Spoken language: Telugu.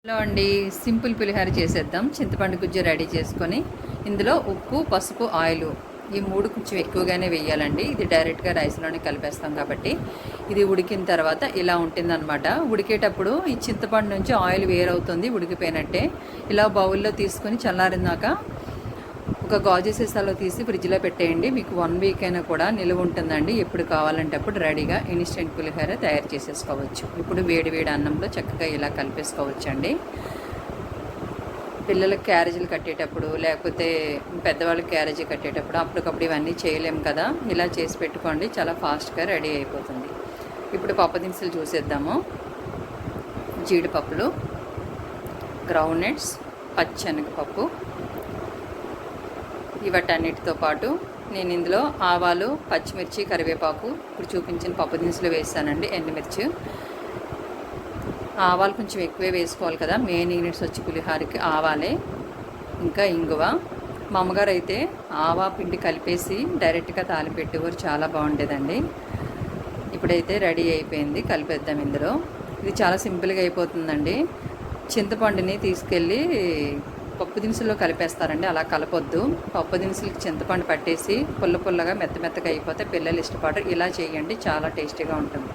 హలో అండి, సింపుల్ పులిహోర చేసేద్దాం. చింతపండు గుజ్జు రెడీ చేసుకొని ఇందులో ఉప్పు, పసుపు, ఆయిల్ ఈ మూడు కొంచెం ఎక్కువగానే వేయాలండి. ఇది డైరెక్ట్గా రైస్లోనే కలిపేస్తాం కాబట్టి ఇది ఉడికిన తర్వాత ఇలా ఉంటుందన్నమాట. ఉడికేటప్పుడు ఈ చింతపండు నుంచి ఆయిల్ వేరవుతుంది, ఉడికిపోయినట్టే. ఇలా బౌల్లో తీసుకొని చల్లారినాక ఒక గాజు సీసాలో తీసి ఫ్రిడ్జ్లో పెట్టేయండి. మీకు 1 వీక్ అయినా కూడా నిలువ ఉంటుందండి. ఎప్పుడు కావాలంటే అప్పుడు రెడీగా ఇన్స్టెంట్ పులిహోర తయారు చేసేసుకోవచ్చు. ఇప్పుడు వేడి వేడి అన్నంలో చక్కగా ఇలా కలిపేసుకోవచ్చు అండి. పిల్లలకు క్యారేజీలు కట్టేటప్పుడు, లేకపోతే పెద్దవాళ్ళకి క్యారేజీ కట్టేటప్పుడు అప్పటికప్పుడు ఇవన్నీ చేయలేము కదా, ఇలా చేసి పెట్టుకోండి, చాలా ఫాస్ట్గా రెడీ అయిపోతుంది. ఇప్పుడు పప్పు దినుసులు చూసేద్దాము. జీడిపప్పులు, గ్రౌండ్ నట్స్, పచ్చెనగపప్పు, ఇవటన్నిటితో పాటు నేను ఇందులో ఆవాలు, పచ్చిమిర్చి, కరివేపాకు ఇప్పుడు చూపించిన పప్పు దినుసులు వేసానండి. ఎండుమిర్చి, ఆవాలు కొంచెం ఎక్కువే వేసుకోవాలి కదా, మెయిన్ యూనిట్స్ వచ్చి పులిహోరకి ఆవాలే, ఇంకా ఇంగువ. మా అమ్మగారు అయితే ఆవా పిండి కలిపేసి డైరెక్ట్గా తాలిపెట్టేవారు, చాలా బాగుండేదండి. ఇప్పుడైతే రెడీ అయిపోయింది, కలిపేద్దాం ఇందులో. ఇది చాలా సింపుల్గా అయిపోతుందండి. చింతపండుని తీసుకెళ్ళి పప్పు దినుసుల్లో కలిపేస్తారండి, అలా కలపొద్దు. పప్పు దినుసులకి చింతపండు పట్టేసి పుల్లగా మెత్తగా అయిపోతే పిల్లలు ఇష్టపడరు. ఇలా చేయండి, చాలా టేస్టీగా ఉంటుంది.